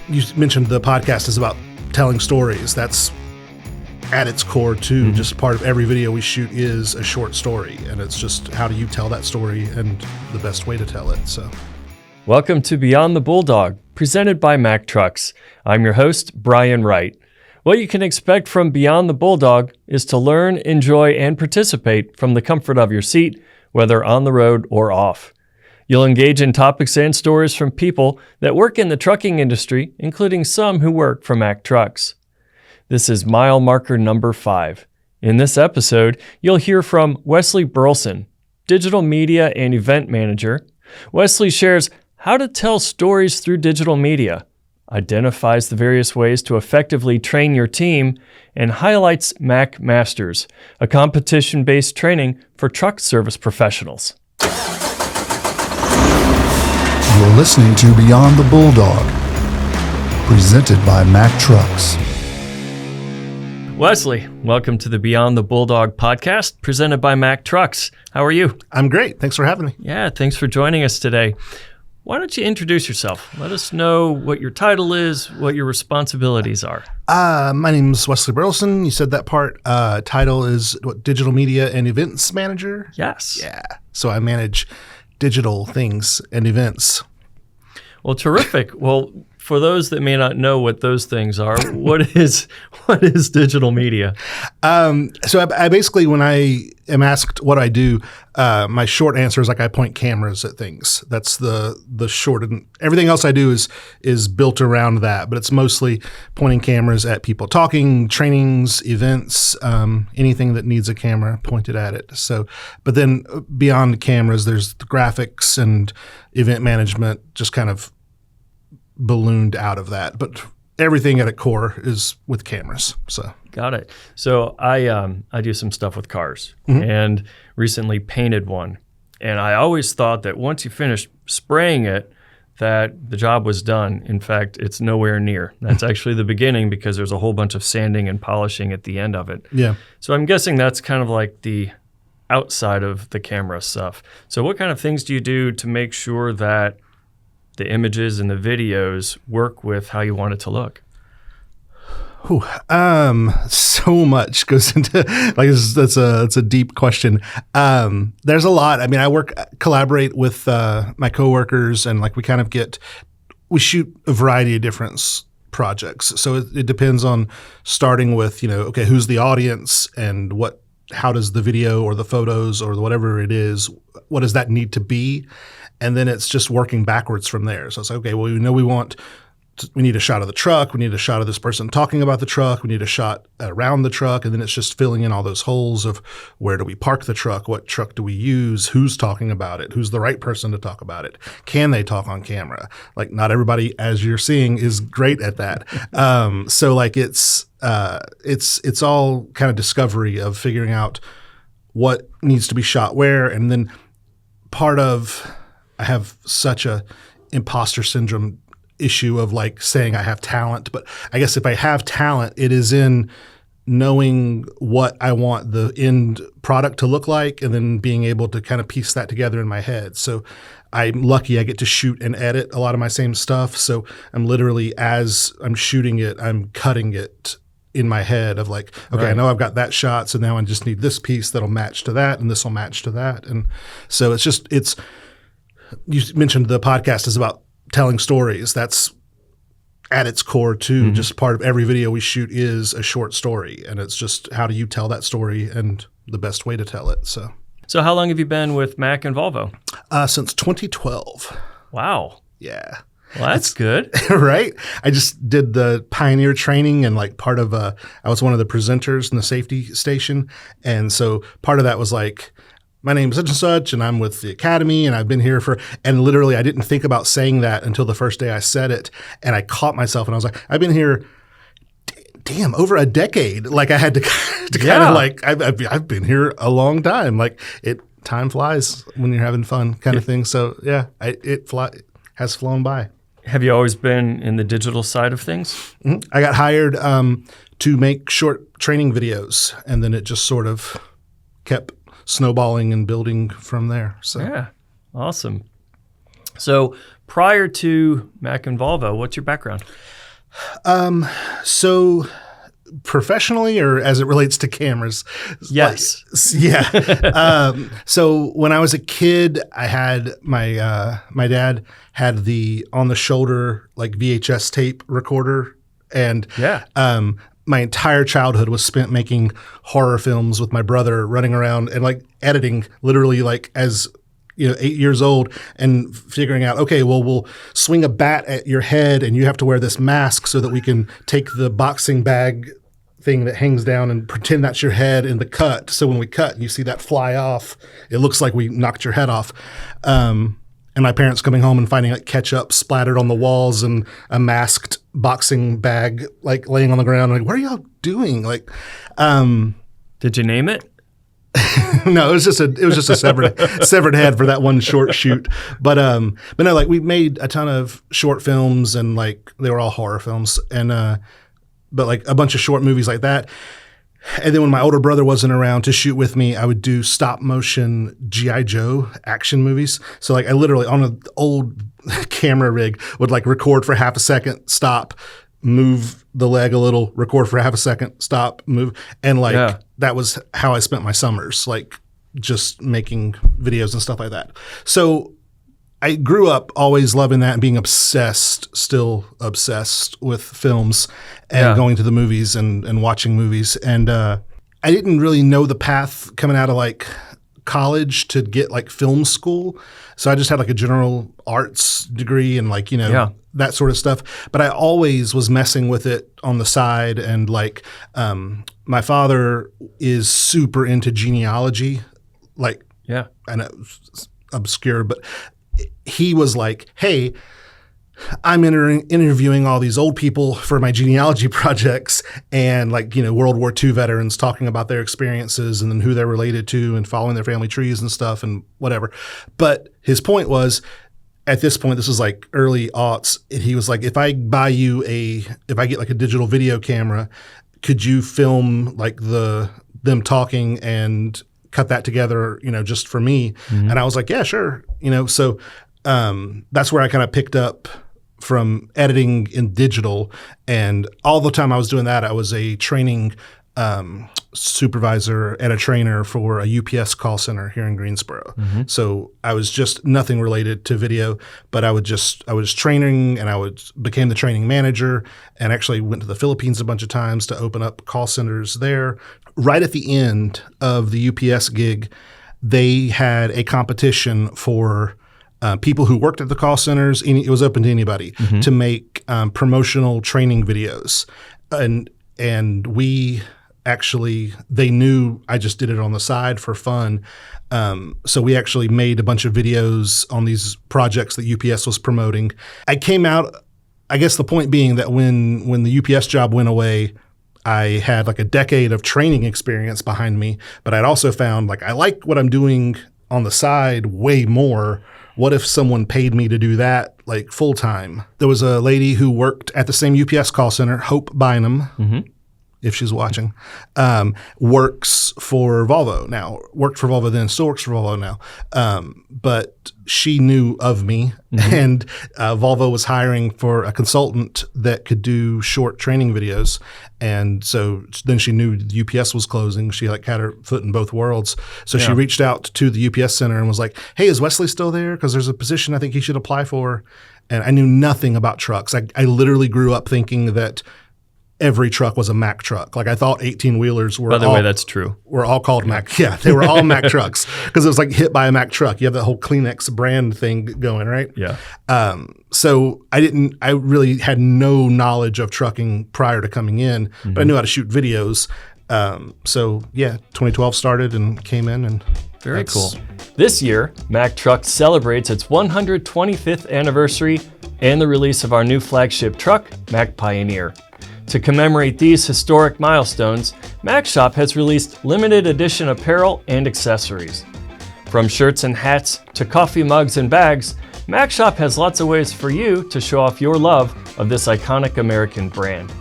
You mentioned the podcast is about telling stories. That's at its core too. Just part of every video we shoot is a short story, and it's just how do you tell that story and the best way to tell it. So, welcome to Beyond the Bulldog, presented by Mack Trucks. I'm your host, Brian Wright. What you can expect from Beyond the Bulldog is to learn, enjoy, and participate from the comfort of your seat, whether on the road or off. You'll engage in topics and stories from people that work in the trucking industry, including some who work for Mack Trucks. This is mile marker number 5. In this episode, you'll hear from Wesley Burleson, digital media and event manager. Wesley shares how to tell stories through digital media, identifies the various ways to effectively train your team, and highlights Mack Masters, a competition-based training for truck service professionals. You're listening to Beyond the Bulldog, presented by Mack Trucks. Wesley, welcome to the Beyond the Bulldog podcast, presented by Mack Trucks. How are you? I'm great. Thanks for having me. Yeah, thanks for joining us today. Why don't you introduce yourself? Let us know what your title is, what your responsibilities are. My name is Wesley Burleson. You said that part. Title is digital media and events manager? Yes. Yeah. So I manage digital things and events. Well, terrific. Well, for those that may not know what those things are, what is digital media? So I basically, when I am asked what I do, my short answer is I point cameras at things. That's the short, and everything else I do is built around that. But it's mostly pointing cameras at people talking, trainings, events, anything that needs a camera pointed at it. So, but then beyond cameras, there's the graphics and event management, just kind of ballooned out of that. But everything at its core is with cameras. So got it. So I do some stuff with cars, and recently painted one. And I always thought that once you finished spraying it, that the job was done. In fact, it's nowhere near. That's actually the beginning, because there's a whole bunch of sanding and polishing at the end of it. Yeah. So I'm guessing that's kind of like the outside of the camera stuff. So what kind of things do you do to make sure that the images and the videos work with how you want it to look? So much goes into that's a deep question. There's a lot. I mean, collaborate with my coworkers, and we shoot a variety of different projects. So it depends on starting with, okay, who's the audience and how does the video or the photos or whatever it is, what does that need to be? And then it's just working backwards from there. So it's okay, well, we need a shot of the truck. We need a shot of this person talking about the truck. We need a shot around the truck. And then it's just filling in all those holes of where do we park the truck? What truck do we use? Who's talking about it? Who's the right person to talk about it? Can they talk on camera? Not everybody, as you're seeing, is great at that. It's all kind of discovery of figuring out what needs to be shot where. And then I have such a imposter syndrome issue of saying I have talent, but I guess if I have talent, it is in knowing what I want the end product to look like and then being able to kind of piece that together in my head. So I'm lucky I get to shoot and edit a lot of my same stuff. So I'm literally, as I'm shooting it, I'm cutting it in my head of okay, right. I know I've got that shot, so now I just need this piece that'll match to that, and this will match to that. And so you mentioned the podcast is about telling stories. That's at its core too. Just part of every video we shoot is a short story, and it's just how do you tell that story and the best way to tell it. So how long have you been with Mack and Volvo? Since 2012. Wow. Yeah. Well, that's good. Right? I just did the Pioneer training, and part of I was one of the presenters in the safety station. And so part of that was my name is such and such, and I'm with the academy, and I've been here and literally I didn't think about saying that until the first day I said it, and I caught myself, and I was I've been here, damn, over a decade. I had to kind of I've been here a long time. Time flies when you're having fun kind of thing. So yeah, it has flown by. Have you always been in the digital side of things? I got hired to make short training videos, and then it just sort of kept snowballing and building from there. So yeah, awesome. So prior to Mack and Volvo, what's your background? So professionally, or as it relates to cameras? Yes. So when I was a kid, I had my dad had the on the shoulder like VHS tape recorder, and my entire childhood was spent making horror films with my brother, running around and like editing, literally like as 8 years old, and figuring out, okay, well, we'll swing a bat at your head and you have to wear this mask so that we can take the boxing bag thing that hangs down and pretend that's your head in the cut. So when we cut and you see that fly off, it looks like we knocked your head off. And my parents coming home and finding like ketchup splattered on the walls and a masked boxing bag like laying on the ground. Like, what are y'all doing? Like, did you name it? No, it was just a severed head for that one short shoot. But no, like we made a ton of short films, and like they were all horror films, and but like a bunch of short movies like that. And then when my older brother wasn't around to shoot with me, I would do stop motion G.I. Joe action movies. So like I literally on an old camera rig would like record for half a second, stop, move the leg a little, record for half a second, stop, move. And like that was how I spent my summers, like just making videos and stuff like that. So I grew up always loving that and being still obsessed with films and going to the movies and watching movies. And I didn't really know the path coming out of like college to get like film school. So I just had like a general arts degree and like, that sort of stuff. But I always was messing with it on the side. And like my father is super into genealogy. Like, I know it's obscure, but he was like, hey, I'm interviewing all these old people for my genealogy projects, and like, World War II veterans talking about their experiences and then who they're related to and following their family trees and stuff and whatever. But his point was, at this point, this was like early aughts, he was like, if I get like a digital video camera, could you film like them talking and cut that together, just for me? Mm-hmm. And I was like, yeah, sure. So that's where I kind of picked up from editing in digital. And all the time I was doing that, I was a training supervisor and a trainer for a UPS call center here in Greensboro. Mm-hmm. So I was just nothing related to video, but I was training, and became the training manager, and actually went to the Philippines a bunch of times to open up call centers there. Right at the end of the UPS gig, they had a competition for people who worked at the call centers. It was open to anybody to make promotional training videos. And we actually, they knew I just did it on the side for fun. So we actually made a bunch of videos on these projects that UPS was promoting. I came out, I guess the point being that when the UPS job went away, I had like a decade of training experience behind me, but I'd also found like I like what I'm doing on the side way more. What if someone paid me to do that like full time? There was a lady who worked at the same UPS call center, Hope Bynum, if she's watching, works for Volvo now. Worked for Volvo then, still works for Volvo now. But she knew of me, and Volvo was hiring for a consultant that could do short training videos. And so then she knew the UPS was closing. She like had her foot in both worlds. So she reached out to the UPS center and was like, hey, is Wesley still there? Because there's a position I think he should apply for. And I knew nothing about trucks. I literally grew up thinking that every truck was a Mack truck. Like I thought 18-wheelers were. By the way, that's true. Were all called Mack. Yeah, they were all Mack trucks because it was like hit by a Mack truck. You have that whole Kleenex brand thing going, right? Yeah. So I really had no knowledge of trucking prior to coming in, but I knew how to shoot videos. So yeah, 2012 started and came in, and very cool. This year, Mack Trucks celebrates its 125th anniversary and the release of our new flagship truck, Mack Pioneer. To commemorate these historic milestones, Mack Shop has released limited edition apparel and accessories. From shirts and hats to coffee mugs and bags, Mack Shop has lots of ways for you to show off your love of this iconic American brand.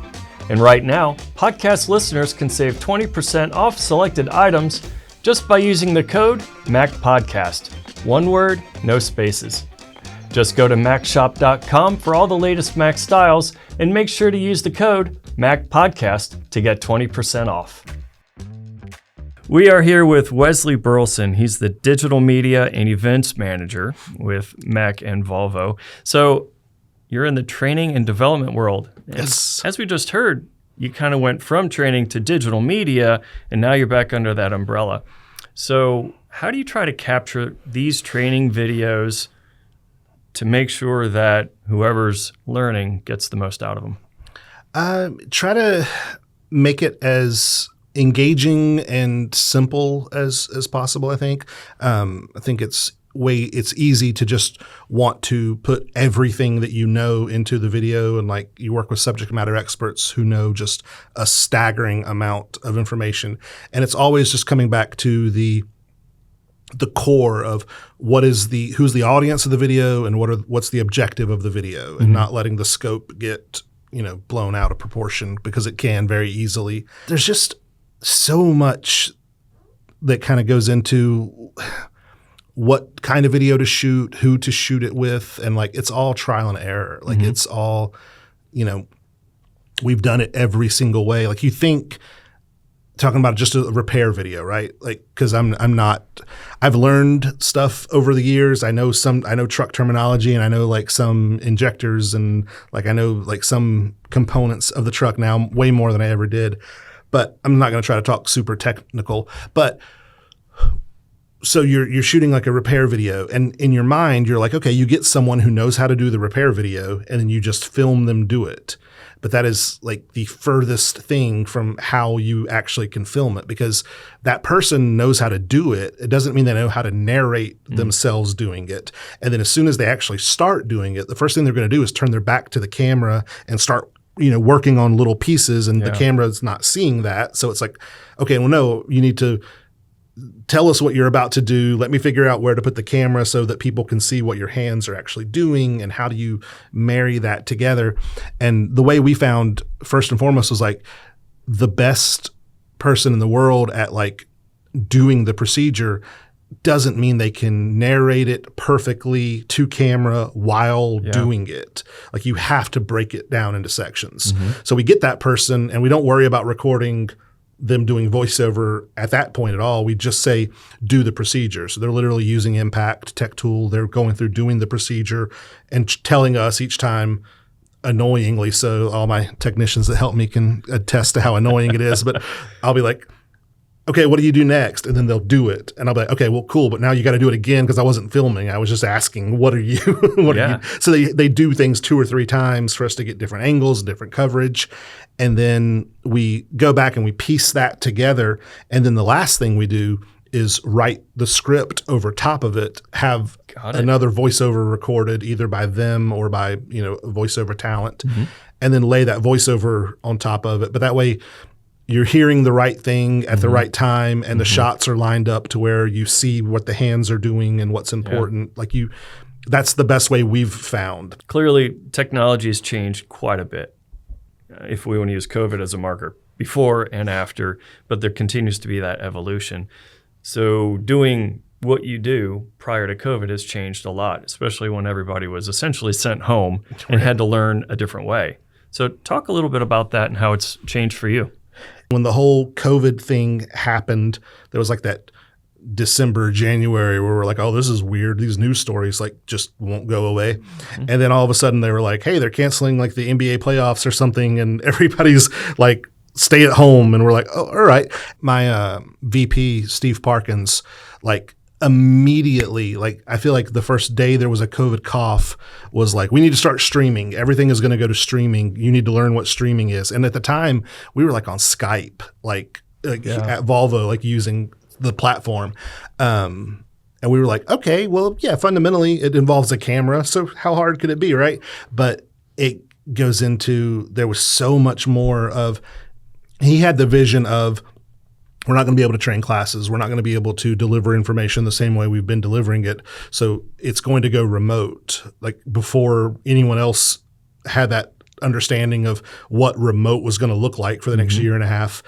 And right now, podcast listeners can save 20% off selected items just by using the code MACPODCAST. One word, no spaces. Just go to MackShop.com for all the latest Mack styles and make sure to use the code MackPodcast to get 20% off. We are here with Wesley Burleson. He's the digital media and events manager with Mack and Volvo. So you're in the training and development world. Yes. As we just heard, you kind of went from training to digital media, and now you're back under that umbrella. So how do you try to capture these training videos to make sure that whoever's learning gets the most out of them? Try to make it as engaging and simple as possible, I think. I think it's easy to just want to put everything that you know into the video, and like you work with subject matter experts who know just a staggering amount of information. And it's always just coming back to the core of who's the audience of the video and what's the objective of the video, and not letting the scope get, blown out of proportion, because it can very easily. There's just so much that kind of goes into what kind of video to shoot, who to shoot it with, and like it's all trial and error. Like it's all, we've done it every single way. Like you think, talking about just a repair video, right? Like, because I've learned stuff over the years. I know truck terminology, and I know like some injectors, and like I know like some components of the truck now way more than I ever did. But I'm not going to try to talk super technical. But so you're shooting like a repair video, and in your mind you're like, okay, you get someone who knows how to do the repair video, and then you just film them do it. But that is like the furthest thing from how you actually can film it, because that person knows how to do it. It doesn't mean they know how to narrate themselves doing it. And then as soon as they actually start doing it, the first thing they're going to do is turn their back to the camera and start working on little pieces, and the camera's not seeing that. So it's like, okay, well, no, you need to tell us what you're about to do. Let me figure out where to put the camera so that people can see what your hands are actually doing, and how do you marry that together. And the way we found, first and foremost, was like the best person in the world at like doing the procedure doesn't mean they can narrate it perfectly to camera while doing it. Like you have to break it down into sections. So we get that person, and we don't worry about recording them doing voiceover at that point at all. We just say, do the procedure. So they're literally using Impact Tech Tool. They're going through doing the procedure and telling us each time, annoyingly so, all my technicians that help me can attest to how annoying it is, but I'll be like, okay, what do you do next? And then they'll do it. And I'll be like, okay, well, cool. But now you got to do it again, because I wasn't filming. I was just asking, what are you? Are you? So they do things 2 or 3 times for us to get different angles, different coverage. And then we go back and we piece that together. And then the last thing we do is write the script over top of it, have another voiceover recorded either by them or by, voiceover talent, and then lay that voiceover on top of it. But that way, you're hearing the right thing at the right time, and the shots are lined up to where you see what the hands are doing and what's important. Like that's the best way we've found. Clearly, technology has changed quite a bit, if we want to use COVID as a marker, before and after, but there continues to be that evolution. So doing what you do prior to COVID has changed a lot, especially when everybody was essentially sent home and had to learn a different way. So talk a little bit about that and how it's changed for you. When the whole COVID thing happened, there was like that December, January where we're like, oh, this is weird. These news stories like just won't go away. And then all of a sudden they were like, hey, they're canceling like the NBA playoffs or something. And everybody's like, stay at home. And we're like, oh, all right. My VP, Steve Parkins, like immediately, like I feel like the first day there was a COVID cough was like, we need to start streaming. Everything is going to go to streaming. You need to learn what streaming is. And at the time we were like on Skype, like at Volvo, like using the platform. And we were like, okay, well, yeah, fundamentally it involves a camera. So how hard could it be, right? But it goes into, there was so much more of, he had the vision of, we're not going to be able to train classes. We're not going to be able to deliver information the same way we've been delivering it. So it's going to go remote. Like before anyone else had that understanding of what remote was going to look like for the next year and a half.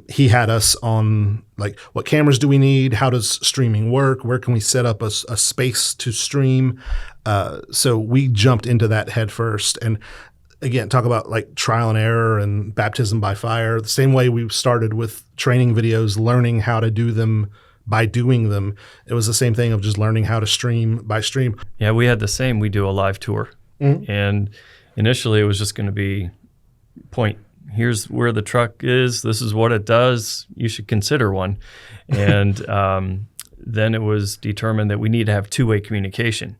He had us on like, what cameras do we need? How does streaming work? Where can we set up a space to stream? So we jumped into that head first. And again, talk about like trial and error and baptism by fire. The same way we started with training videos, learning how to do them by doing them. It was the same thing of just learning how to stream by stream. Yeah, we had the same. We do a live tour. And initially it was just going to be here's where the truck is. This is what it does. You should consider one. And then it was determined that we need to have two-way communication.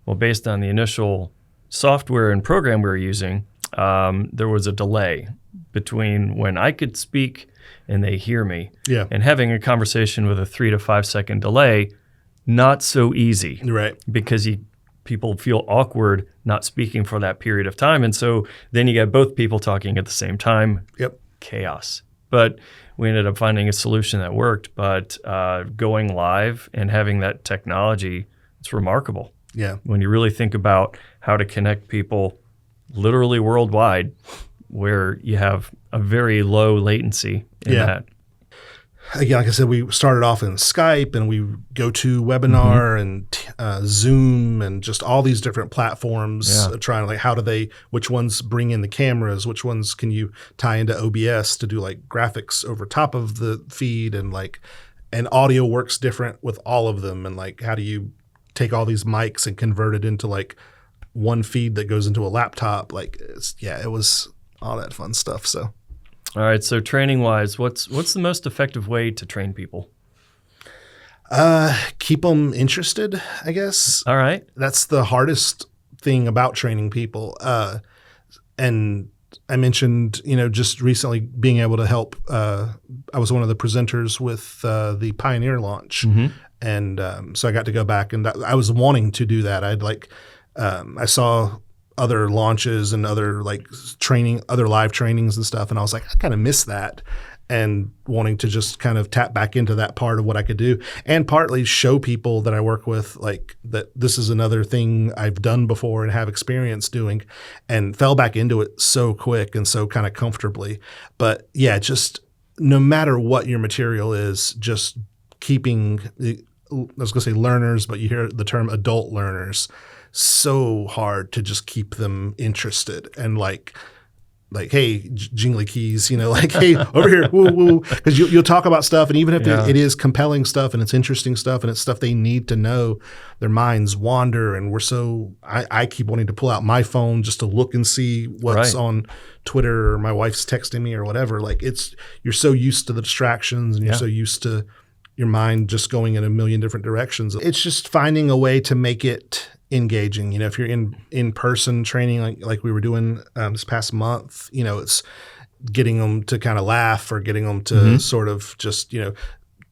Well, based on the initial software and program we were using, there was a delay between when I could speak and they hear me. Yeah. And having a conversation with a 3 to 5 second delay, not so easy. Right. Because people feel awkward not speaking for that period of time. And so then you get both people talking at the same time. Yep. Chaos. But we ended up finding a solution that worked. But going live and having that technology, it's remarkable. Yeah. When you really think about how to connect people literally worldwide, where you have a very low latency in that. Again, like I said, we started off in Skype and we go to webinar and Zoom and just all these different platforms trying like which ones bring in the cameras, which ones can you tie into OBS to do like graphics over top of the feed, and audio works different with all of them, and like how do you take all these mics and convert it into like one feed that goes into a laptop. Like it was all that fun stuff. So. All right. So training wise, what's the most effective way to train people? Keep them interested, I guess. All right. That's the hardest thing about training people. And I mentioned, just recently being able to help. I was one of the presenters with the Pioneer launch. And so I got to go back, and I was wanting to do that. I saw other launches and other like other live trainings and stuff, and I was like, I kind of miss that, and wanting to just kind of tap back into that part of what I could do, and partly show people that I work with like that this is another thing I've done before and have experience doing, and fell back into it so quick and so kind of comfortably. But yeah, just no matter what your material is, just keeping I was going to say learners, but you hear the term adult learners. So hard to just keep them interested and like, hey, jingly keys, like, hey, over here, woo, woo, because you'll talk about stuff, and even if it is compelling stuff and it's interesting stuff and it's stuff they need to know, their minds wander, and I keep wanting to pull out my phone just to look and see what's on Twitter, or my wife's texting me or whatever. Like you're so used to the distractions, and you're so used to your mind just going in a million different directions. It's just finding a way to make it engaging. If you're in person training like we were doing this past month, it's getting them to kind of laugh, or getting them to sort of just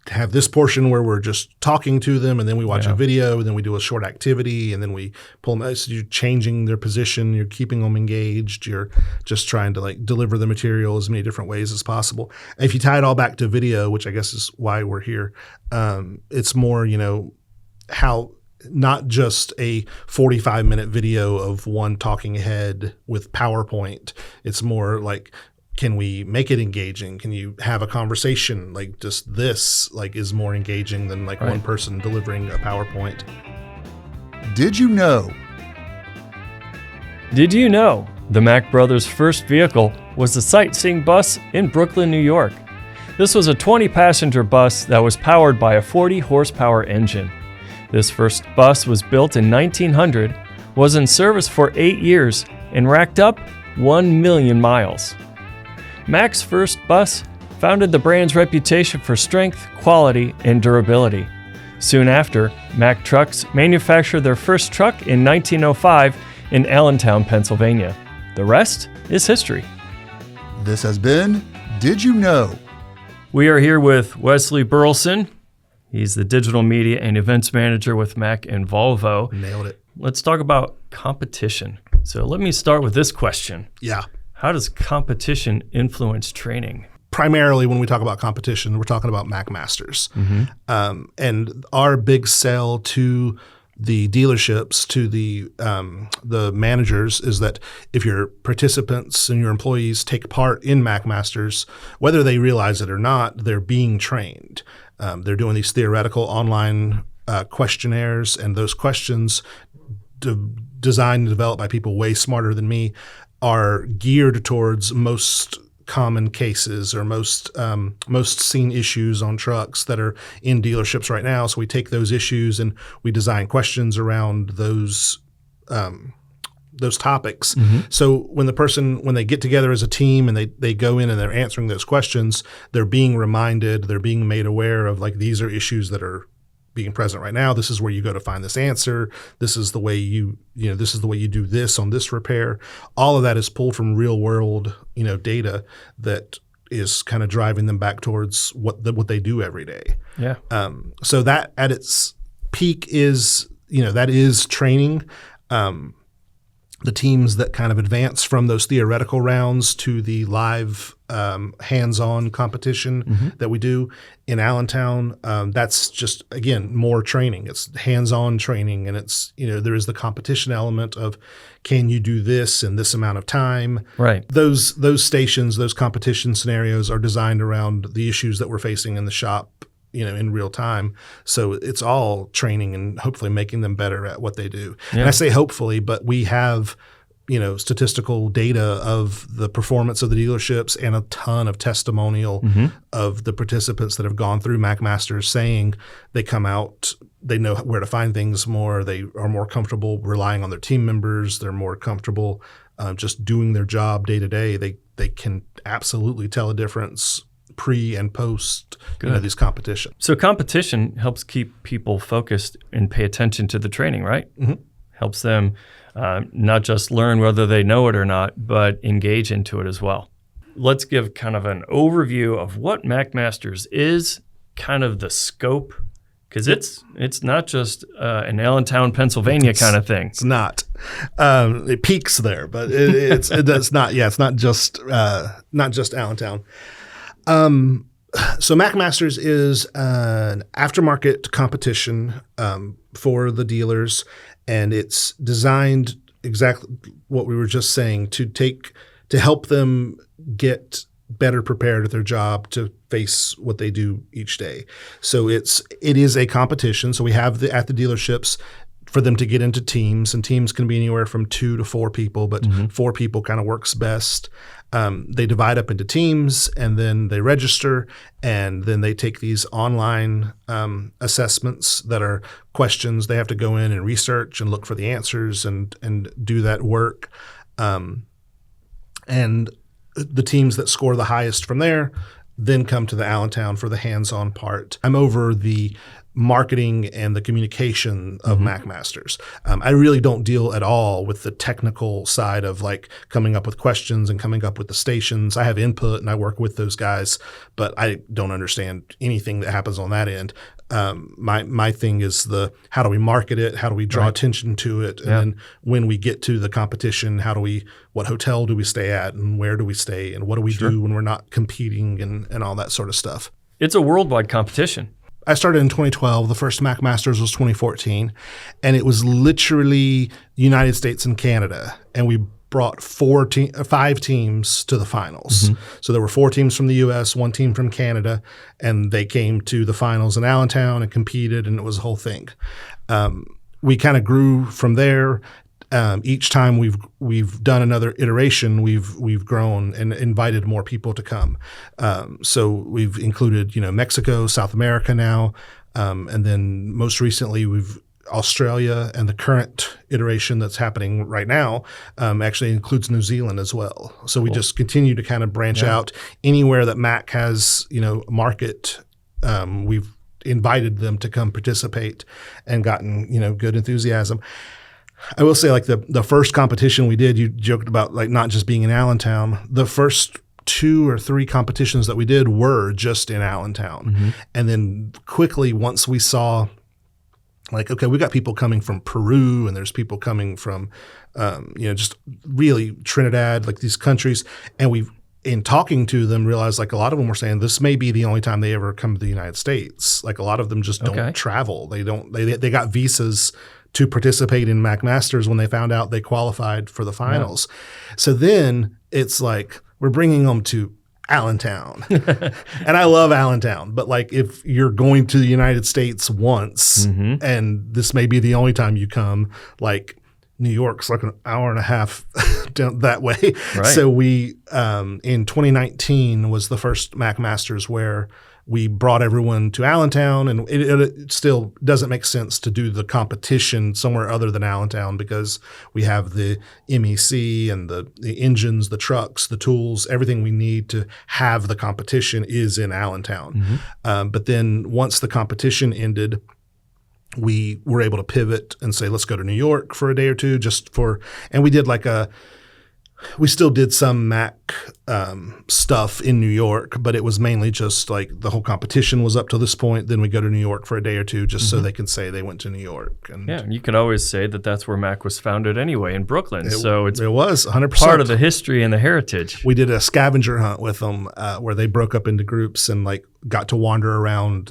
have this portion where we're just talking to them, and then we watch a video, and then we do a short activity, and then we pull them out. So you're changing their position, you're keeping them engaged, you're just trying to like deliver the material as many different ways as possible. And if you tie it all back to video, which I guess is why we're here, it's more how not just a 45-minute video of one talking head with PowerPoint. It's more like, can we make it engaging? Can you have a conversation? Like just this is more engaging than one person delivering a PowerPoint. Did you know? Did you know the Mack brothers' first vehicle was the sightseeing bus in Brooklyn, New York? This was a 20-passenger bus that was powered by a 40-horsepower engine. This first bus was built in 1900, was in service for 8 years, and racked up 1 million miles. Mack's first bus founded the brand's reputation for strength, quality, and durability. Soon after, Mack Trucks manufactured their first truck in 1905 in Allentown, Pennsylvania. The rest is history. This has been Did You Know? We are here with Wesley Burleson. He's the digital media and events manager with Mack and Volvo. Nailed it. Let's talk about competition. So let me start with this question. Yeah. How does competition influence training? Primarily, when we talk about competition, we're talking about Mack Masters. And our big sell to the dealerships to the managers is that if your participants and your employees take part in Mack Masters, whether they realize it or not, they're being trained. They're doing these theoretical online questionnaires, and those questions designed and developed by people way smarter than me are geared towards most common cases or most seen issues on trucks that are in dealerships right now. So we take those issues and we design questions around those topics. So when they get together as a team and they go in and they're answering those questions, they're being reminded, they're being made aware of like, these are issues that are being present right now. This is where you go to find this answer. This is the way this is the way you do this on this repair. All of that is pulled from real world, data that is kind of driving them back towards what they do every day. Yeah. So that at its peak is, that is training. The teams that kind of advance from those theoretical rounds to the live hands-on competition that we do in Allentown, that's just, again, more training. It's hands-on training, and it's, there is the competition element of, can you do this in this amount of time? Right. Those stations, those competition scenarios are designed around the issues that we're facing in the shop, in real time. So it's all training and hopefully making them better at what they do. Yeah. And I say hopefully, but we have, statistical data of the performance of the dealerships and a ton of testimonial of the participants that have gone through Mack Masters saying they come out, they know where to find things more, they are more comfortable relying on their team members, they're more comfortable just doing their job day to day. They can absolutely tell a difference pre and post these competitions. So competition helps keep people focused and pay attention to the training, right? Helps them not just learn whether they know it or not, but engage into it as well. Let's give kind of an overview of what Mack Masters is, kind of the scope, because it's not just an Allentown, Pennsylvania kind of thing. It's not. It peaks there, but it's not. Yeah, it's not just Allentown. So Mack Masters is an aftermarket competition for the dealers, and it's designed exactly what we were just saying to help them get better prepared at their job to face what they do each day. So it is a competition. So we have at the dealerships for them to get into teams, and teams can be anywhere from 2 to 4 people, but 4 people kind of works best. They divide up into teams, and then they register, and then they take these online assessments that are questions. They have to go in and research and look for the answers and do that work. And the teams that score the highest from there then come to the Allentown for the hands-on part. I'm over the marketing and the communication of Mack Masters. I really don't deal at all with the technical side of like coming up with questions and coming up with the stations. I have input and I work with those guys, but I don't understand anything that happens on that end. My thing is how do we market it? How do we draw attention to it? And then when we get to the competition, what hotel do we stay at, and where do we stay, and what do we do when we're not competing and all that sort of stuff. It's a worldwide competition. I started in 2012. The first Mack Masters was 2014, and it was literally United States and Canada, and we brought 5 teams to the finals. So there were 4 teams from the U.S., 1 team from Canada, and they came to the finals in Allentown and competed, and it was a whole thing. We kind of grew from there. Each time we've done another iteration, we've grown and invited more people to come. So we've included Mexico, South America now, and then most recently we've Australia, and the current iteration that's happening right now actually includes New Zealand as well. So we just continue to kind of branch out anywhere that Mack has a market. We've invited them to come participate and gotten good enthusiasm. I will say, like the first competition we did, you joked about like not just being in Allentown. The first 2 or 3 competitions that we did were just in Allentown. And then quickly, once we saw like, okay, we got people coming from Peru, and there's people coming from, just really Trinidad, like these countries. And in talking to them, realized like a lot of them were saying this may be the only time they ever come to the United States. Like a lot of them just don't travel. They got visas to participate in Mack Masters when they found out they qualified for the finals. So then it's like we're bringing them to Allentown. And I love Allentown, but like if you're going to the United States once and this may be the only time you come, like New York's like an hour and a half down that way. Right. So we in 2019 was the first Mack Masters where we brought everyone to Allentown, and it still doesn't make sense to do the competition somewhere other than Allentown because we have the MEC and the engines, the trucks, the tools, everything we need to have the competition is in Allentown. But then once the competition ended, we were able to pivot and say, let's go to New York for a day or two and we did we still did some Mack stuff in New York, but it was mainly just like the whole competition was up to this point. Then we go to New York for a day or two just so they can say they went to New York. And Yeah, and you could always say that that's where Mack was founded anyway, in Brooklyn. it was 100% part of the history and the heritage. We did a scavenger hunt with them where they broke up into groups and like got to wander around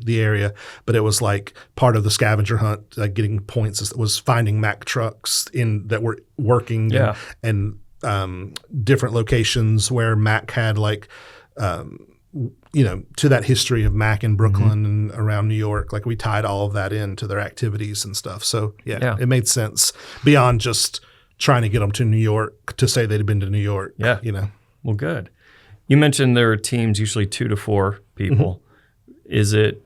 the area. But it was like part of the scavenger hunt, like getting points was finding Mack trucks that were working and different locations where Mack had like, to that history of Mack in Brooklyn and around New York. Like we tied all of that into their activities and stuff. So it made sense beyond just trying to get them to New York to say they'd been to New York. Yeah. Well, good. You mentioned there are teams, usually 2 to 4 people.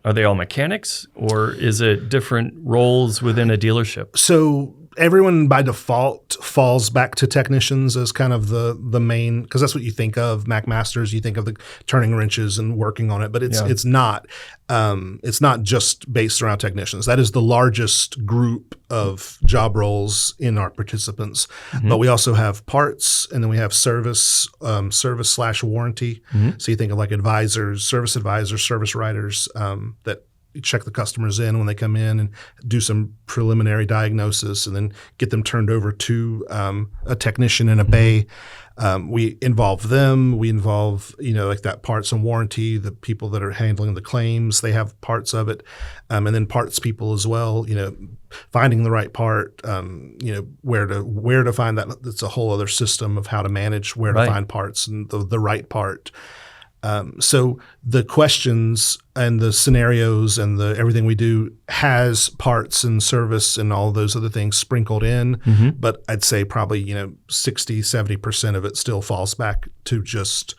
Are they all mechanics or is it different roles within a dealership? So everyone by default falls back to technicians as kind of the main, because that's what you think of Mack Masters. You think of the turning wrenches and working on it, but it's not. It's not just based around technicians. That is the largest group of job roles in our participants. But we also have parts, and then we have service / warranty. So you think of like service advisors, service writers that check the customers in when they come in and do some preliminary diagnosis and then get them turned over to a technician in a bay. We involve them. We involve, like that parts and warranty, the people that are handling the claims, they have parts of it. And then parts people as well, finding the right part, where to find that. It's a whole other system of how to manage where to find parts and the right part. So the questions and the scenarios and everything we do has parts and service and all those other things sprinkled in. But I'd say probably, 60, 70% of it still falls back to just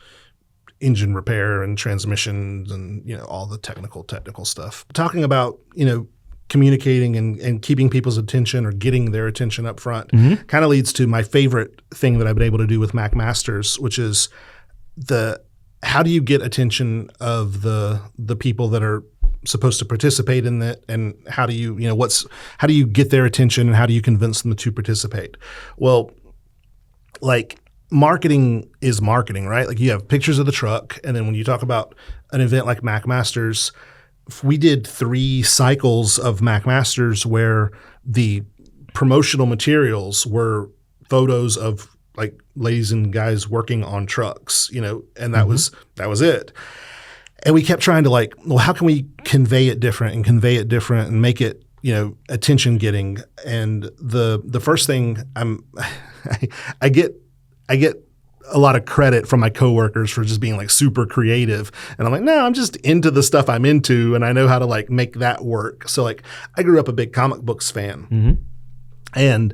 engine repair and transmissions and, all the technical stuff. Talking about, communicating and keeping people's attention or getting their attention up front kind of leads to my favorite thing that I've been able to do with Mack Masters, which is how do you get attention of the people that are supposed to participate in that, and how do you how do you get their attention and how do you convince them to participate? Well, like marketing is marketing, right? Like you have pictures of the truck, and then when you talk about an event like Mack Masters, we did 3 cycles of Mack Masters where the promotional materials were photos of like ladies and guys working on trucks, and that was it. And we kept trying to how can we convey it different and make it, attention getting. And the first thing I get a lot of credit from my coworkers for just being like super creative. And I'm like, no, I'm just into the stuff I'm into and I know how to like make that work. So like I grew up a big comic books fan. And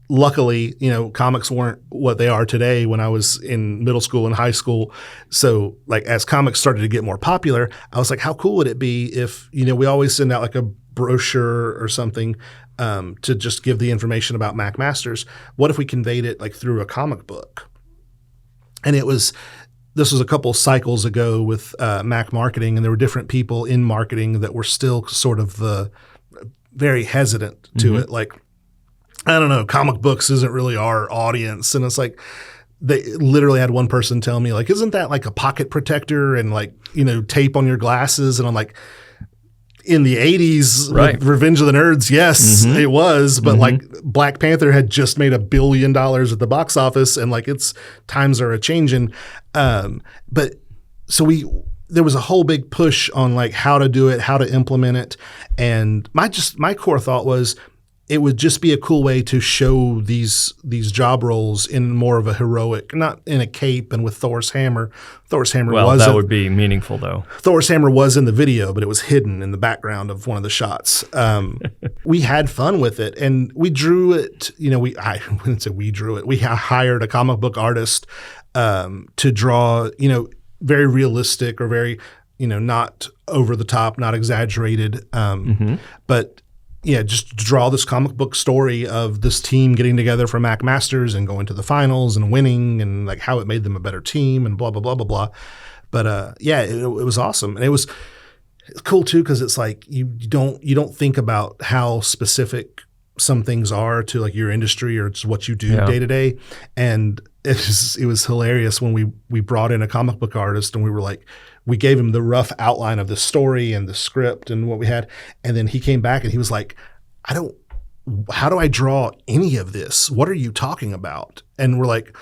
luckily, comics weren't what they are today when I was in middle school and high school. So like as comics started to get more popular, I was like, how cool would it be if, we always send out like a brochure or something to just give the information about Mack Masters. What if we conveyed it like through a comic book? And this was a couple cycles ago with Mack marketing, and there were different people in marketing that were still sort of very hesitant to it. Like, I don't know, comic books isn't really our audience. And it's like, they literally had one person tell me like, isn't that like a pocket protector and like, tape on your glasses? And I'm like, in the 80s, with Revenge of the Nerds, yes, it was. But like Black Panther had just made $1 billion at the box office, and like times are a changing. But so there was a whole big push on like how to do it, how to implement it. And my core thought was, it would just be a cool way to show these job roles in more of a heroic, not in a cape and with Thor's hammer. Thor's hammer that would be meaningful though. Thor's hammer was in the video, but it was hidden in the background of one of the shots. We had fun with it, and we drew it. I wouldn't say we drew it. We hired a comic book artist to draw, very realistic or very, not over the top, not exaggerated, but just draw this comic book story of this team getting together for Mack Masters and going to the finals and winning, and like how it made them a better team and blah blah blah blah blah. But it was awesome, and it was cool too because it's like you don't think about how specific some things are to like your industry or it's what you do day to day, and it was hilarious when we brought in a comic book artist and we gave him the rough outline of the story and the script and what we had. And then he came back and he was like, how do I draw any of this? What are you talking about? And we're like,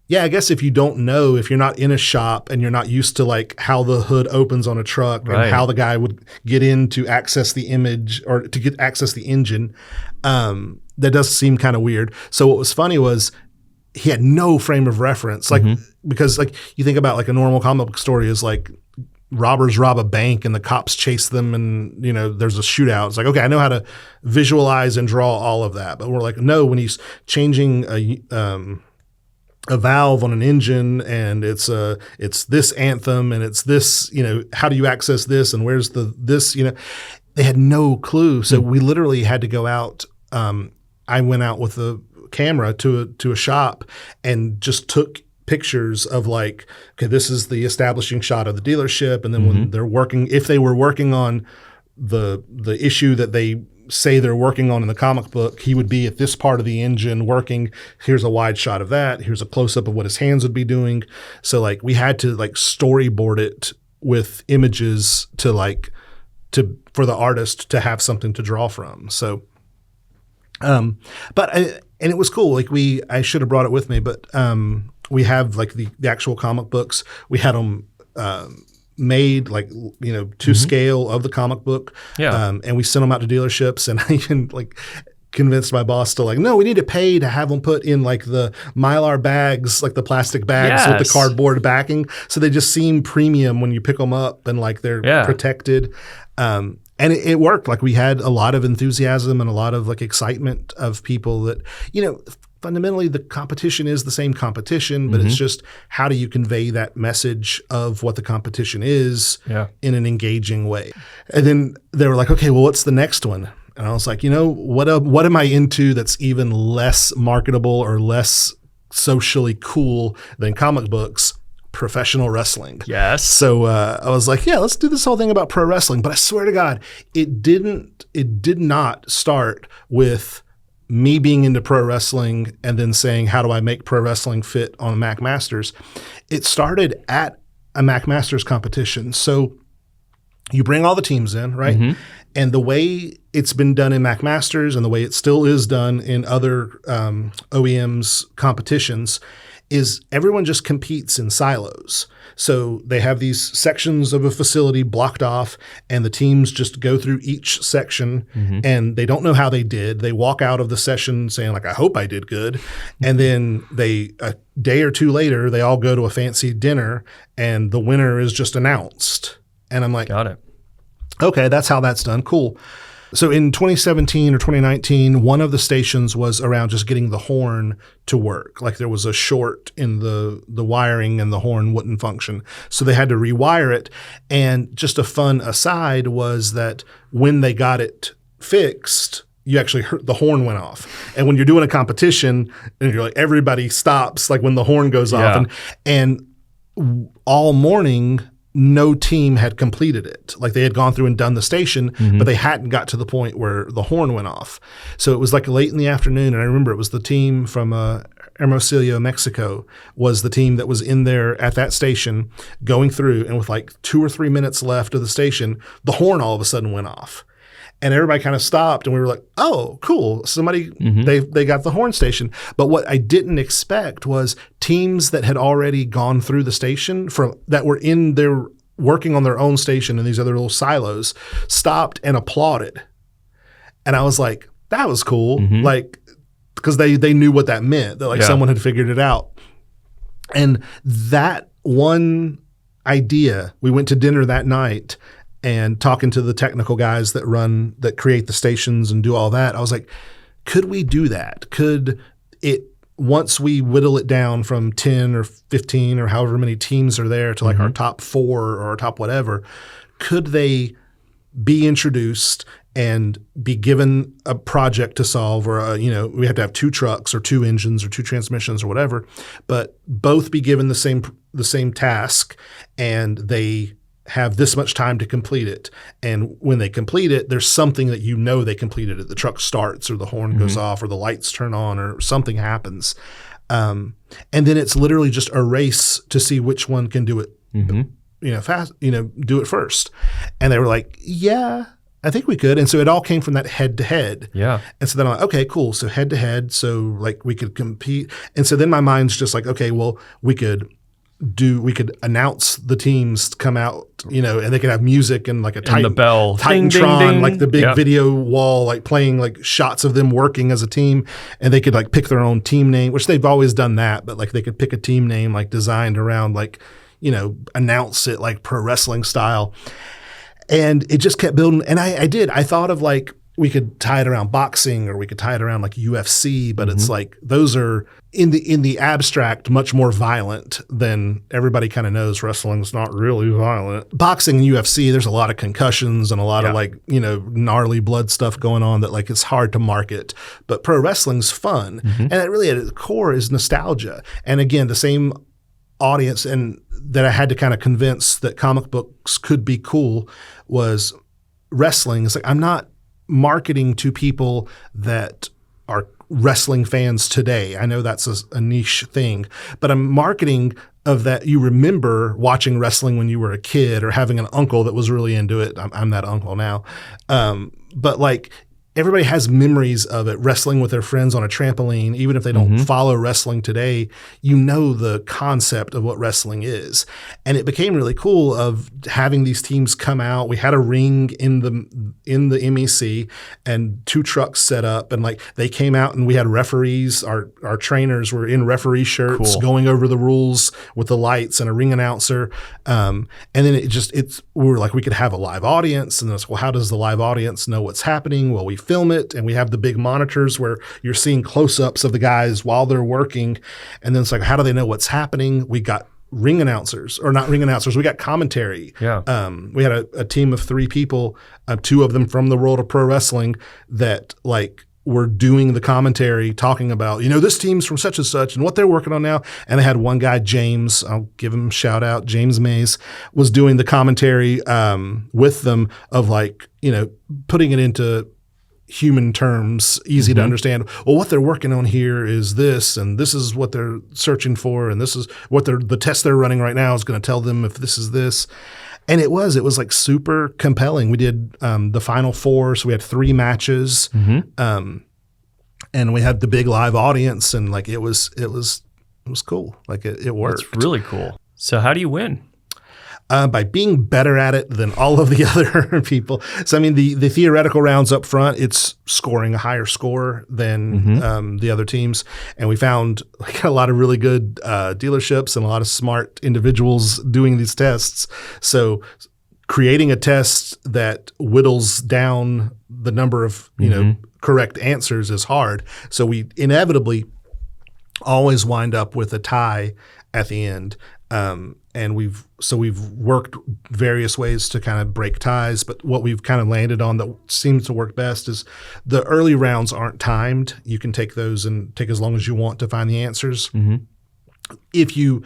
yeah, I guess if you don't know, if you're not in a shop and you're not used to like how the hood opens on a truck and how the guy would get in to access the image or to access the engine, that does seem kind of weird. So what was funny was he had no frame of reference, because like you think about like a normal comic book story is like robbers rob a bank and the cops chase them and there's a shootout. It's like, okay, I know how to visualize and draw all of that, but we're like, no, when he's changing a valve on an engine and it's this anthem and it's this, how do you access this and where's this, they had no clue. So we literally had to go out. I went out with the camera to a shop and just took pictures of like, okay, this is the establishing shot of the dealership. And then when they're working, if they were working on the issue that they say they're working on in the comic book, he would be at this part of the engine working. Here's a wide shot of that. Here's a close up of what his hands would be doing. So like we had to like storyboard it with images for the artist to have something to draw from. So, and it was cool. Like I should have brought it with me, but we have like the actual comic books. We had them made like to scale of the comic book. And we sent them out to dealerships, and I even like convinced my boss to like, no, we need to pay to have them put in like the Mylar bags, like the plastic bags with the cardboard backing, so they just seem premium when you pick them up and like they're protected. And it worked. Like we had a lot of enthusiasm and a lot of like excitement of people that, fundamentally the competition is the same competition, but it's just how do you convey that message of what the competition is in an engaging way. And then they were like, okay, well, what's the next one? And I was like, what am I into that's even less marketable or less socially cool than comic books? Professional wrestling. Yes. So I was like, yeah, let's do this whole thing about pro wrestling. But I swear to God, it did not start with me being into pro wrestling and then saying, how do I make pro wrestling fit on a Mack Masters? It started at a Mack Masters competition. So you bring all the teams in, right? And the way it's been done in Mack Masters and the way it still is done in other OEMs competitions is everyone just competes in silos. So they have these sections of a facility blocked off, and the teams just go through each section, and they don't know how they did. They walk out of the session saying like, I hope I did good. And then a day or two later, they all go to a fancy dinner and the winner is just announced. And I'm like, got it. Okay, that's how that's done. Cool. So in 2017 or 2019, one of the stations was around just getting the horn to work. Like there was a short in the wiring and the horn wouldn't function. So they had to rewire it. And just a fun aside was that when they got it fixed, you actually heard the horn went off. And when you're doing a competition and you're like, everybody stops like when the horn goes off. And all morning, no team had completed it. Like they had gone through and done the station, but they hadn't got to the point where the horn went off. So it was like late in the afternoon. And I remember it was the team from Hermosillo, Mexico was the team that was in there at that station going through. And with like 2 or 3 minutes left of the station, the horn all of a sudden went off. And everybody kind of stopped and we were like, oh, cool. Somebody, they got the horn station. But what I didn't expect was teams that had already gone through the station that were in their working on their own station in these other little silos stopped and applauded. And I was like, that was cool. Mm-hmm. Like, because they knew what that meant, that like someone had figured it out. And that one idea, we went to dinner that night and talking to the technical guys that create the stations and do all that. I was like, could we do that? Could it, once we whittle it down from 10 or 15 or however many teams are there to like our top 4 or our top whatever, could they be introduced and be given a project to solve, or we have to have 2 trucks or 2 engines or 2 transmissions or whatever, but both be given the same task, and they have this much time to complete it. And when they complete it, there's something that they completed it. The truck starts, or the horn goes off, or the lights turn on, or something happens. And then it's literally just a race to see which one can do it fast, do it first. And they were like, yeah, I think we could. And so it all came from that head to head. Yeah. And so then I'm like, okay, cool. So head to head. So like we could compete. And so then my mind's just like, okay, well, we could announce the teams to come out, and they could have music and like a the bell. Titantron, ding, ding, ding. like the big video wall, like playing like shots of them working as a team, and they could like pick their own team name, which they've always done that, but like they could pick a team name like designed around like, announce it like pro wrestling style. And it just kept building. And I thought of like, we could tie it around boxing, or we could tie it around like UFC, but it's like those are in the abstract much more violent than everybody kind of knows. Wrestling's not really violent. Boxing and UFC, there's a lot of concussions and a lot of like, gnarly blood stuff going on that like it's hard to market. But pro wrestling's fun. And it really at its core is nostalgia. And again, the same audience and that I had to kind of convince that comic books could be cool was wrestling. It's like, I'm not marketing to people that are wrestling fans today. I know that's a niche thing, but I'm marketing of that you remember watching wrestling when you were a kid, or having an uncle that was really into it. I'm that uncle now. But like, everybody has memories of it, wrestling with their friends on a trampoline. Even if they don't follow wrestling today, the concept of what wrestling is. And it became really cool of having these teams come out. We had a ring in the MEC and 2 trucks set up, and like they came out and we had referees. Our trainers were in referee shirts going over the rules with the lights and a ring announcer. And then we were like, we could have a live audience, and it's, well, how does the live audience know what's happening? Well, we film it, and we have the big monitors where you're seeing close-ups of the guys while they're working. And then it's like, how do they know what's happening? We got ring announcers, or not ring announcers. We got commentary. Yeah. We had a team of 3 people, 2 of them from the world of pro wrestling, that like were doing the commentary, talking about, this team's from such and such and what they're working on now. And they had one guy, James, I'll give him a shout out, James Mays, was doing the commentary with them of like, putting it into human terms, easy to understand. Well, what they're working on here is this, and this is what they're searching for, and this is what the test they're running right now is going to tell them if this is this. And it was like super compelling. We did the Final Four, so we had 3 matches, and we had the big live audience, and like it was cool. Like it worked. It's really cool. So how do you win? By being better at it than all of the other people. So, I mean, the theoretical rounds up front, it's scoring a higher score than the other teams. And we found like a lot of really good dealerships and a lot of smart individuals doing these tests. So creating a test that whittles down the number of, correct answers is hard. So we inevitably always wind up with a tie at the end. And we've worked various ways to kind of break ties, but what we've kind of landed on that seems to work best is the early rounds aren't timed. You can take those and take as long as you want to find the answers. If you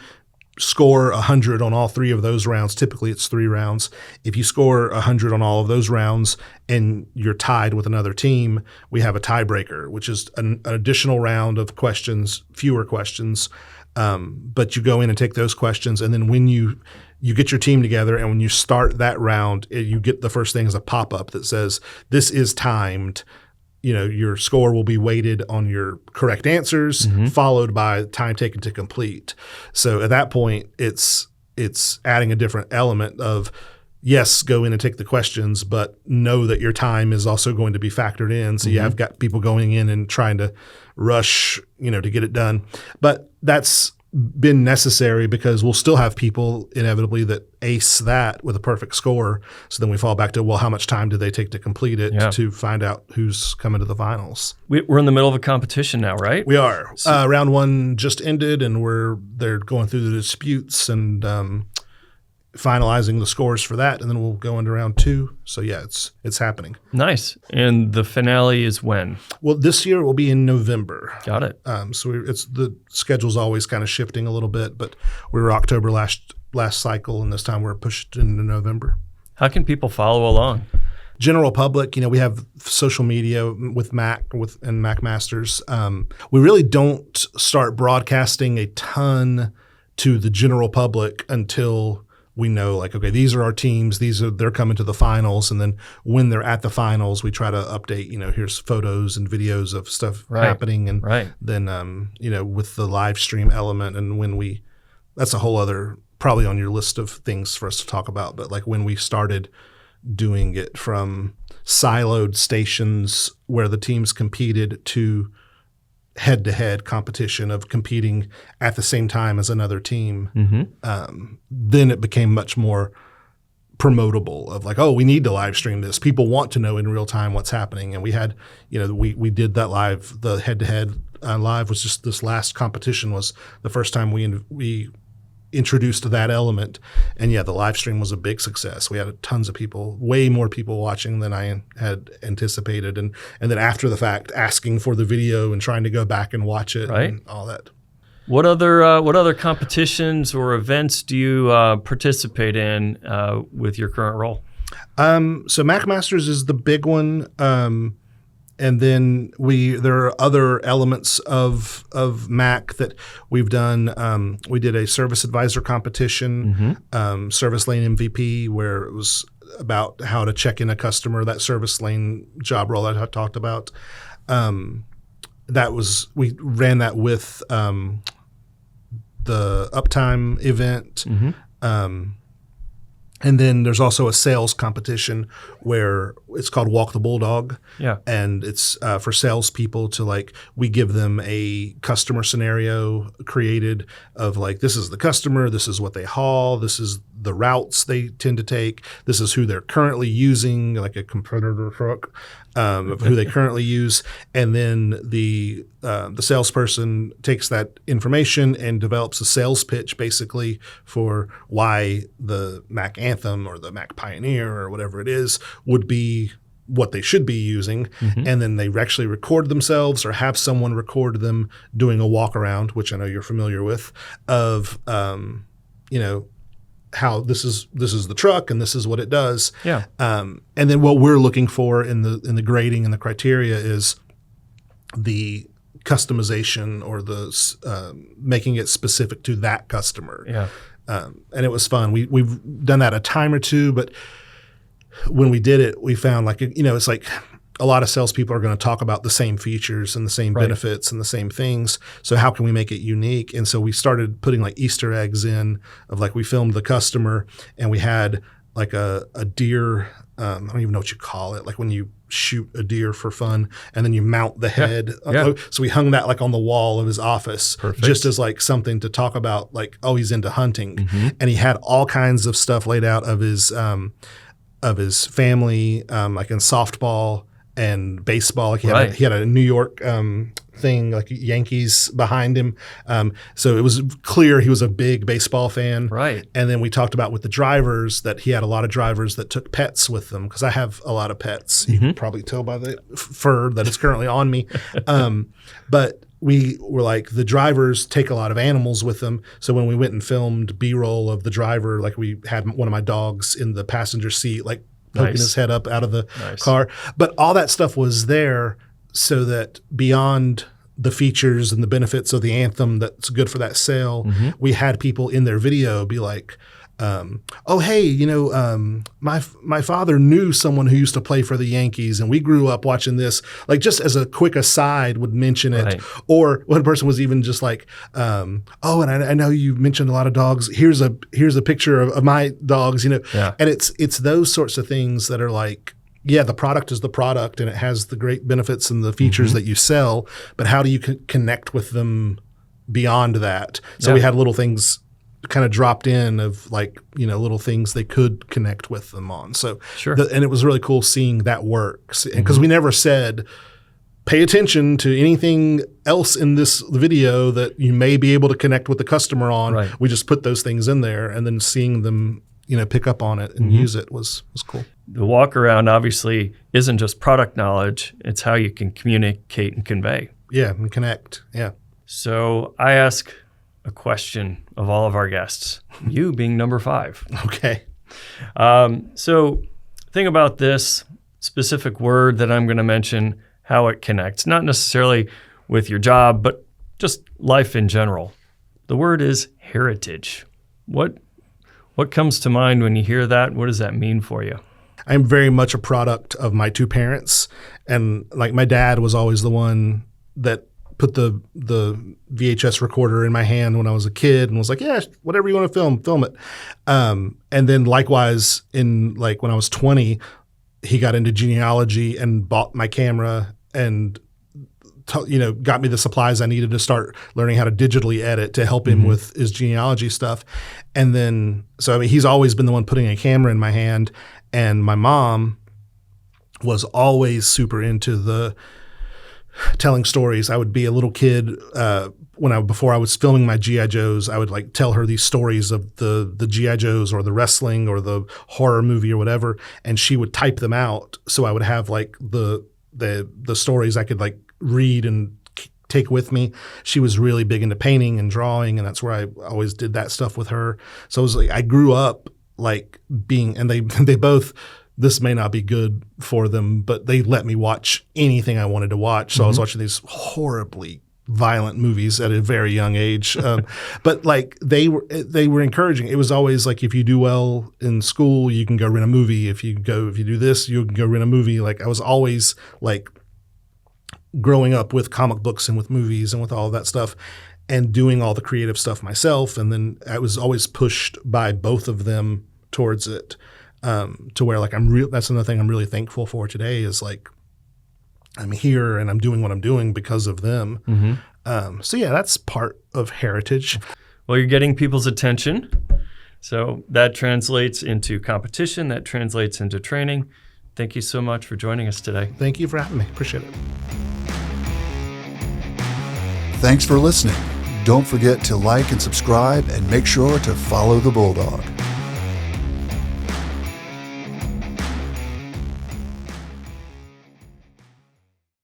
score 100 on all 3 of those rounds, typically it's 3 rounds. If you score 100 on all of those rounds and you're tied with another team, we have a tiebreaker, which is an additional round of questions, fewer questions. But you go in and take those questions, and then when you get your team together, and when you start that round, you get the first thing as a pop-up that says, this is timed. Your score will be weighted on your correct answers, followed by time taken to complete. So at that point, it's adding a different element of yes, go in and take the questions, but know that your time is also going to be factored in. So you have got people going in and trying to rush, to get it done. But that's been necessary because we'll still have people inevitably that ace that with a perfect score. So then we fall back to, well, how much time do they take to complete it to find out who's coming to the finals? We're in the middle of a competition now, right? We are. Round one just ended, and they're going through the disputes and finalizing the scores for that, and then we'll go into round two. So yeah, it's happening. Nice. And the finale is when? Well, this year it will be in November. Got it. So the schedule's always kind of shifting a little bit, but we were October last cycle, and this time we're pushed into November. How can people follow along? General public, we have social media with Mack and Mack Masters. We really don't start broadcasting a ton to the general public until we know, like, okay, these are our teams. They're coming to the finals, and then when they're at the finals, we try to update. Here's photos and videos of stuff happening, and then with the live stream element, and that's a whole other probably on your list of things for us to talk about. But like when we started doing it from siloed stations where the teams competed to head-to-head competition of competing at the same time as another team, then it became much more promotable of like, oh, we need to live stream this. People want to know in real time what's happening. And we had, we did that live. The head-to-head live was just this last competition was the first time we introduced that element. And yeah, the live stream was a big success. We had tons of people, way more people watching than I had anticipated. And then after the fact, asking for the video and trying to go back and watch it and all that. What other competitions or events do you participate in with your current role? So Mack Masters is the big one. And then there are other elements of Mack that we've done. We did a service advisor competition, service lane MVP, where it was about how to check in a customer, that service lane job role that I talked about. We ran that with the Uptime event. And then there's also a sales competition where it's called Walk the Bulldog. Yeah. And it's for salespeople to we give them a customer scenario created of this is the customer, this is what they haul, this is the routes they tend to take, this is who they're currently using, like a competitor truck, of who they currently use. And then the salesperson takes that information and develops a sales pitch basically for why the Mack Anthem or the Mack Pioneer or whatever it is would be what they should be using. And then they actually record themselves or have someone record them doing a walk around, which I know you're familiar with, of how this is the truck and this is what it does. Yeah. And then what we're looking for in the grading and the criteria is the customization or the making it specific to that customer. Yeah. And it was fun. We've done that a time or two, but when we did it, we found it's like a lot of salespeople are going to talk about the same features and the same benefits and the same things. So how can we make it unique? And so we started putting Easter eggs in of we filmed the customer and we had a deer. I don't even know what you call it. When you shoot a deer for fun and then you mount the head. Yeah. So we hung that on the wall of his office. Perfect. Just as something to talk about, oh, he's into hunting. And he had all kinds of stuff laid out of his family, in softball and baseball. He had a New York thing, Yankees behind him. So it was clear he was a big baseball fan. Right. And then we talked about with the drivers that he had a lot of drivers that took pets with them, because I have a lot of pets. You can probably tell by the fur that is currently on me. But we were the drivers take a lot of animals with them. So when we went and filmed B-roll of the driver, we had one of my dogs in the passenger seat, poking his head up out of the car. But all that stuff was there so that beyond the features and the benefits of the Anthem that's good for that sale, we had people in their video be oh, hey, my father knew someone who used to play for the Yankees, and we grew up watching this. Like, just as a quick aside, would mention it. Right. Or one person was even just like, oh, and I know you mentioned a lot of dogs. Here's a picture of my dogs. Yeah. And it's those sorts of things that are like, yeah, the product is the product, and it has the great benefits and the features that you sell. But how do you connect with them beyond that? So we had little things kind of dropped in of like, little things they could connect with them on. So, Sure. And it was really cool seeing that work. Because we never said, pay attention to anything else in this video that you may be able to connect with the customer on. Right. We just put those things in there, and then seeing them, pick up on it and use it was cool. The walk around obviously isn't just product knowledge, it's how you can communicate and convey. Yeah, and connect. Yeah. So I ask a question of all of our guests, you being number 5. Okay. So think about this specific word that I'm going to mention, how it connects, not necessarily with your job, but just life in general. The word is heritage. What comes to mind when you hear that? What does that mean for you? I'm very much a product of my 2 parents. And like my dad was always the one that put the VHS recorder in my hand when I was a kid and was like, yeah, whatever you want to film it. And then likewise in like when I was 20, he got into genealogy and bought my camera and got me the supplies I needed to start learning how to digitally edit to help him with his genealogy stuff. And then, so I mean, he's always been the one putting a camera in my hand. And my mom was always super into telling stories. I would be a little kid before I was filming my G.I. Joes. I would like tell her these stories of the G.I. Joes or the wrestling or the horror movie or whatever, and she would type them out. So I would have like the stories I could like read and take with me. She was really big into painting and drawing, and that's where I always did that stuff with her. So it was like I grew up like being, and they both. This may not be good for them, but they let me watch anything I wanted to watch. So I was watching these horribly violent movies at a very young age. But like they were encouraging. It was always like, if you do well in school, you can go rent a movie. If you do this, you can go rent a movie. Like I was always like growing up with comic books and with movies and with all of that stuff and doing all the creative stuff myself. And then I was always pushed by both of them towards it. To where like that's another thing I'm really thankful for today is like I'm here and I'm doing what I'm doing because of them. So yeah, that's part of heritage. Well, you're getting people's attention. So that translates into competition. That translates into training. Thank you so much for joining us today. Thank you for having me. Appreciate it. Thanks for listening. Don't forget to like and subscribe and make sure to follow the Bulldog.